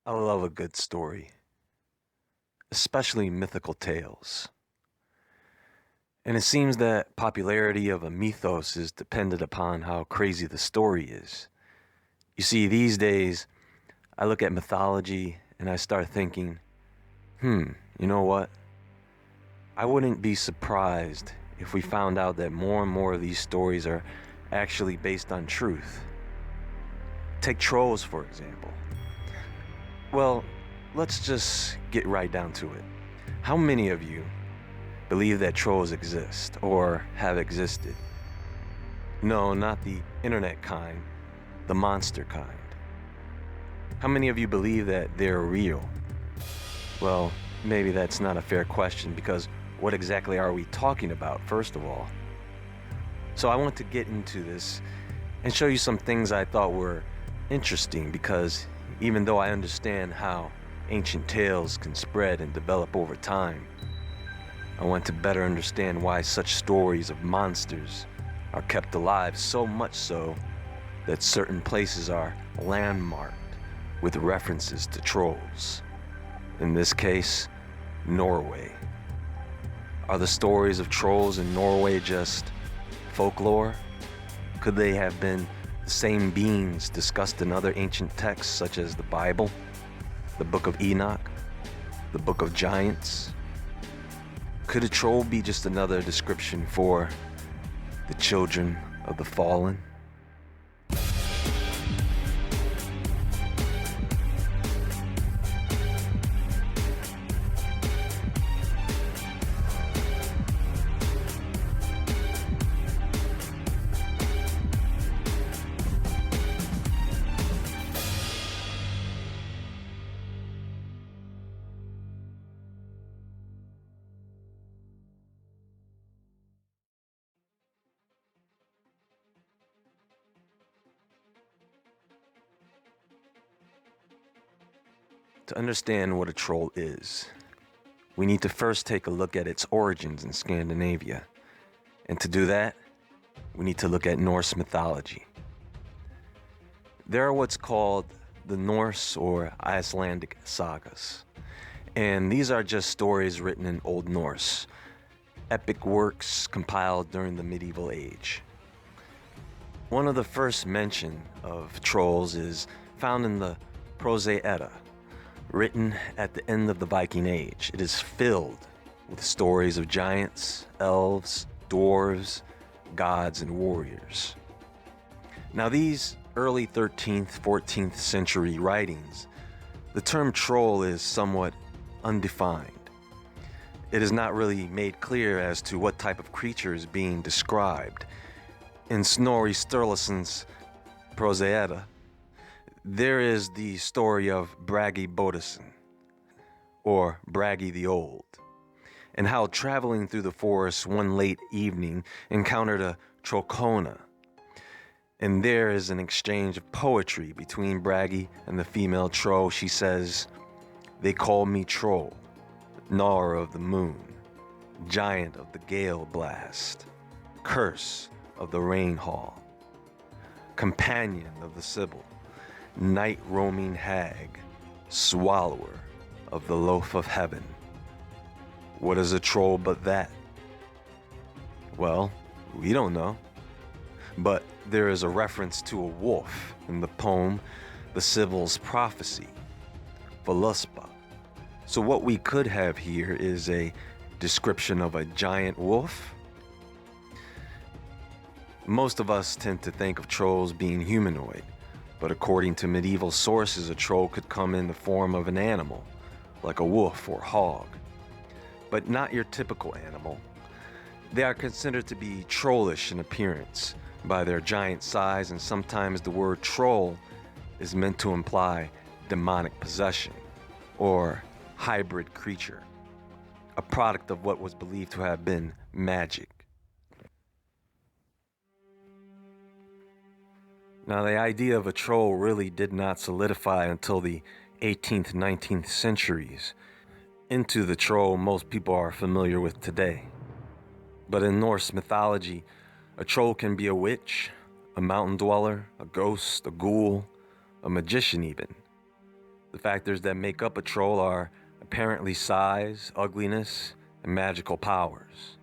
I love a good story, especially mythical tales. And it seems that popularity of a mythos is dependent upon how crazy the story is. You see, these days, I look at mythology and I start thinking, you know what? I wouldn't be surprised if we found out that more and more of these stories are actually based on truth. Take trolls, for example. Well, let's just get right down to it. How many of you believe that trolls exist or have existed? No, not the internet kind, the monster kind. How many of you believe that they're real? Well, maybe that's not a fair question because what exactly are we talking about, first of all? So I want to get into this and show you some things I thought were interesting because even though I understand how ancient tales can spread and develop over time, I want to better understand why such stories of monsters are kept alive, so much so that certain places are landmarked with references to trolls. In this case, Norway. Are the stories of trolls in Norway just folklore? Could they have been the same beings discussed in other ancient texts such as the Bible, the Book of Enoch, the Book of Giants? Could a troll be just another description for the children of the fallen? To understand what a troll is, we need to first take a look at its origins in Scandinavia. And to do that, we need to look at Norse mythology. There are what's called the Norse or Icelandic sagas. And these are just stories written in Old Norse, epic works compiled during the medieval age. One of the first mention of trolls is found in the Prose Edda, written at the end of the Viking Age. It is filled with stories of giants, elves, dwarves, gods, and warriors. Now, these early 13th, 14th century writings, the term troll is somewhat undefined. It is not really made clear as to what type of creature is being described. In Snorri Sturluson's Prose Edda, there is the story of Bragi Bodison, or Bragi the Old, and how traveling through the forest one late evening encountered a trollkona. And there is an exchange of poetry between Bragi and the female troll. She says, "They call me Troll, gnawer of the moon, giant of the gale blast, curse of the rain hall, companion of the Sibyl, night roaming hag, swallower of the loaf of heaven." What is a troll but that? Well, we don't know. But there is a reference to a wolf in the poem The Sibyl's Prophecy, Voluspa. So what we could have here is a description of a giant wolf. Most of us tend to think of trolls being humanoid, but according to medieval sources, a troll could come in the form of an animal, like a wolf or hog, but not your typical animal. They are considered to be trollish in appearance by their giant size, and sometimes the word troll is meant to imply demonic possession or hybrid creature, a product of what was believed to have been magic. Now, the idea of a troll really did not solidify until the 18th, 19th centuries, into the troll most people are familiar with today. But in Norse mythology, a troll can be a witch, a mountain dweller, a ghost, a ghoul, a magician even. The factors that make up a troll are apparently size, ugliness, and magical powers.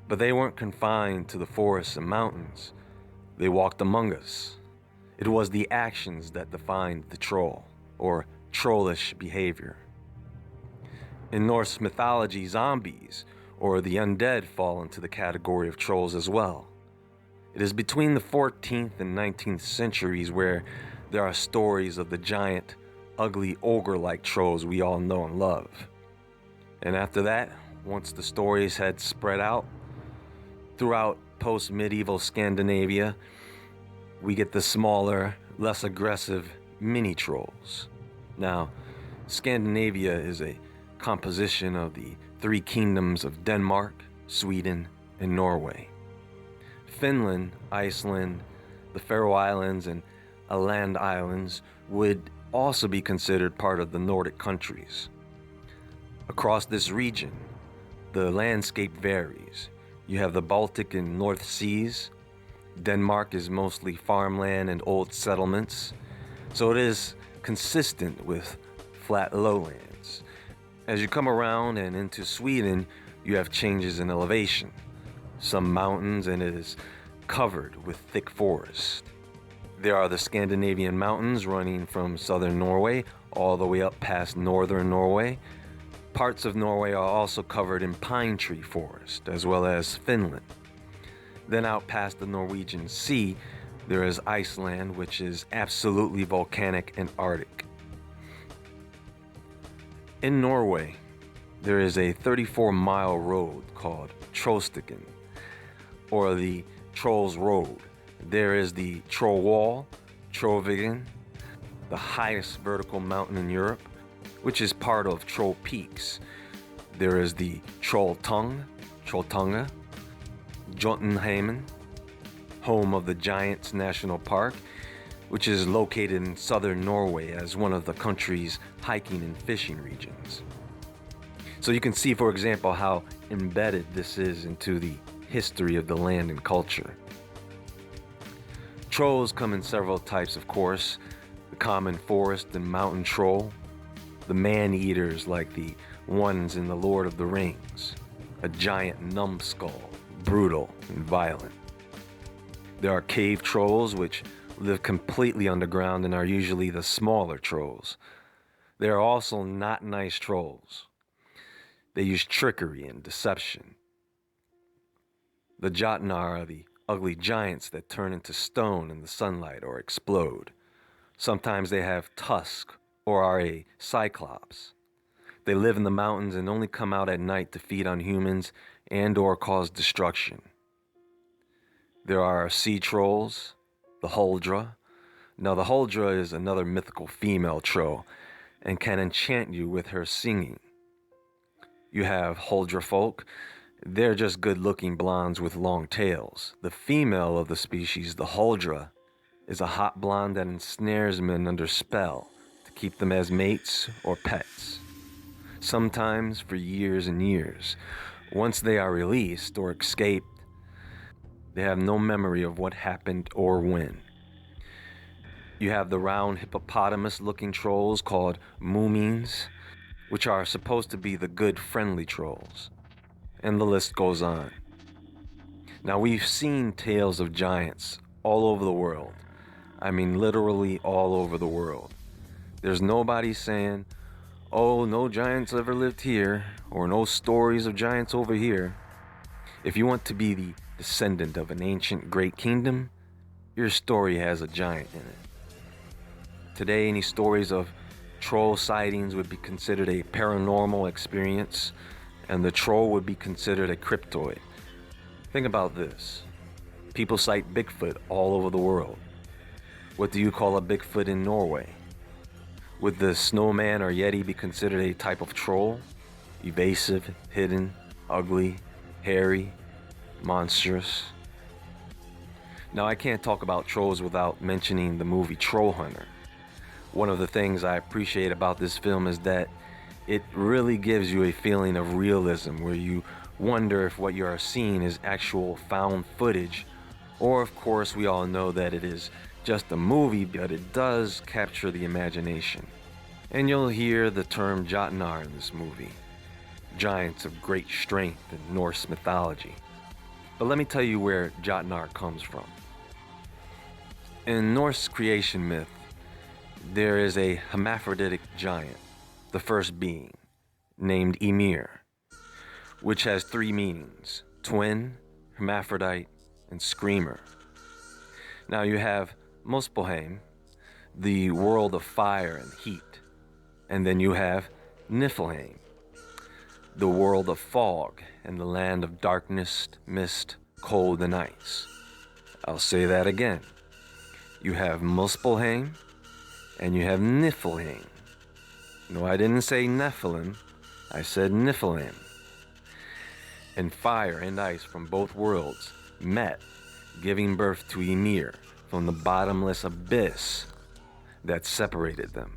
But they weren't confined to the forests and mountains. They walked among us. It was the actions that defined the troll, or trollish behavior. In Norse mythology, zombies, or the undead, fall into the category of trolls as well. It is between the 14th and 19th centuries where there are stories of the giant, ugly ogre-like trolls we all know and love. And after that, once the stories had spread out throughout post-medieval Scandinavia, we get the smaller, less aggressive mini-trolls. Now, Scandinavia is a composition of the three kingdoms of Denmark, Sweden, and Norway. Finland, Iceland, the Faroe Islands, and Åland Islands would also be considered part of the Nordic countries. Across this region, the landscape varies. You have the Baltic and North Seas. Denmark is mostly farmland and old settlements, so it is consistent with flat lowlands. As you come around and into Sweden, you have changes in elevation. Some mountains, and it is covered with thick forest. There are the Scandinavian mountains running from southern Norway all the way up past northern Norway. Parts of Norway are also covered in pine tree forest, as well as Finland. Then out past the Norwegian Sea, there is Iceland, which is absolutely volcanic and Arctic. In Norway, there is a 34-mile road called Trollstigen, or the Trolls Road. There is the Troll Wall, Trollveggen, the highest vertical mountain in Europe, which is part of Troll Peaks. There is the Trolltunga, Jotunheimen, home of the Giants National Park, which is located in southern Norway as one of the country's hiking and fishing regions. So you can see, for example, how embedded this is into the history of the land and culture. Trolls come in several types, of course. The common forest and mountain troll, the man-eaters like the ones in The Lord of the Rings, a giant numbskull, brutal and violent. There are cave trolls, which live completely underground and are usually the smaller trolls. There are also not nice trolls. They use trickery and deception. The Jotnar are the ugly giants that turn into stone in the sunlight or explode. Sometimes they have tusks or are a cyclops. They live in the mountains and only come out at night to feed on humans and or cause destruction. There are sea trolls, the Huldra. Now the Huldra is another mythical female troll and can enchant you with her singing. You have Huldra folk. They're just good-looking blondes with long tails. The female of the species, the Huldra, is a hot blonde that ensnares men under spell to keep them as mates or pets, sometimes for years and years. Once they are released or escaped, they have no memory of what happened or when. You have the round hippopotamus-looking trolls called Moomins, which are supposed to be the good, friendly trolls. And the list goes on. Now, we've seen tales of giants all over the world. I mean, literally all over the world. There's nobody saying, oh, no giants ever lived here, or no stories of giants over here. If you want to be the descendant of an ancient great kingdom, your story has a giant in it. Today, any stories of troll sightings would be considered a paranormal experience, and the troll would be considered a cryptoid. Think about this. People cite Bigfoot all over the world. What do you call a Bigfoot in Norway? Would the snowman or yeti be considered a type of troll? Evasive, hidden, ugly, hairy, monstrous? Now, I can't talk about trolls without mentioning the movie Troll Hunter. One of the things I appreciate about this film is that it really gives you a feeling of realism where you wonder if what you are seeing is actual found footage, or of course we all know that it is just a movie, but it does capture the imagination. And you'll hear the term Jotnar in this movie, giants of great strength in Norse mythology. But let me tell you where Jotnar comes from. In Norse creation myth, there is a hermaphroditic giant, the first being, named Ymir, which has three meanings: twin, hermaphrodite, and screamer. Now you have Muspelheim, the world of fire and heat, and then you have Niflheim, the world of fog and the land of darkness, mist, cold, and ice. I'll say that again. You have Muspelheim and you have Niflheim. No, I didn't say Nephilim, I said Niflheim. And fire and ice from both worlds met, giving birth to Ymir from the bottomless abyss that separated them.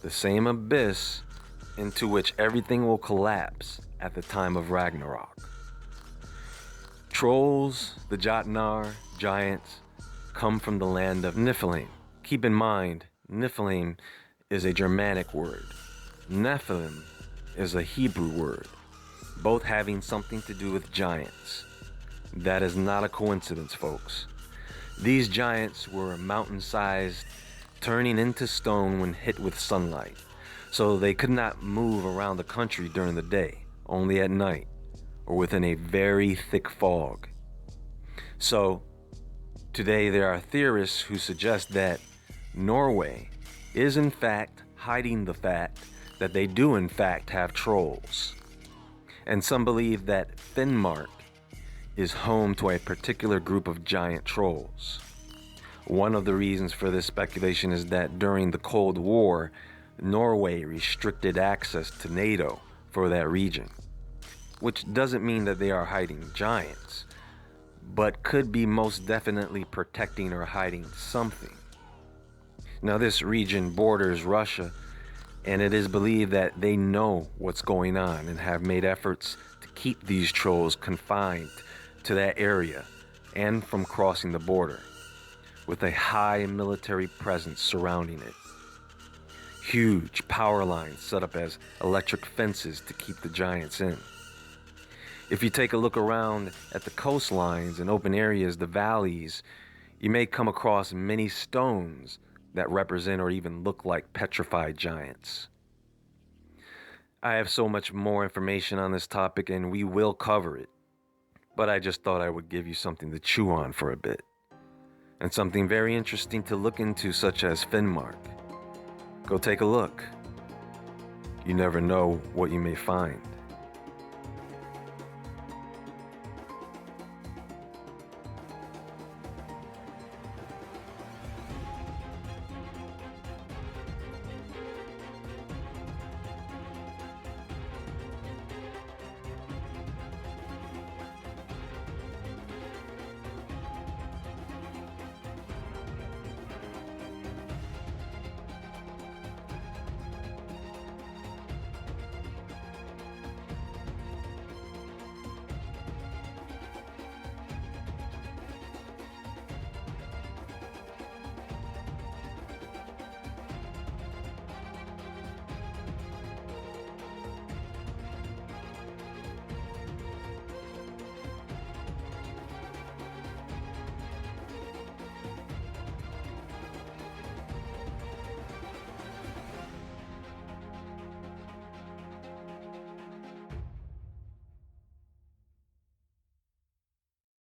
The same abyss into which everything will collapse at the time of Ragnarok. Trolls, the Jotnar, giants, come from the land of Niflheim. Keep in mind, Niflheim is a Germanic word. Nephilim is a Hebrew word, both having something to do with giants. That is not a coincidence, folks. These giants were mountain-sized, turning into stone when hit with sunlight, so they could not move around the country during the day, only at night, or within a very thick fog. So, today there are theorists who suggest that Norway is in fact hiding the fact that they do in fact have trolls. And some believe that Finnmark is home to a particular group of giant trolls. One of the reasons for this speculation is that during the Cold War, Norway restricted access to NATO for that region, which doesn't mean that they are hiding giants, but could be most definitely protecting or hiding something. Now, this region borders Russia, and it is believed that they know what's going on and have made efforts to keep these trolls confined to that area and from crossing the border, with a high military presence surrounding it. Huge power lines set up as electric fences to keep the giants in. If you take a look around at the coastlines and open areas, the valleys, you may come across many stones that represent or even look like petrified giants. I have so much more information on this topic and we will cover it, but I just thought I would give you something to chew on for a bit, and something very interesting to look into, such as Finnmark. Go take a look. You never know what you may find.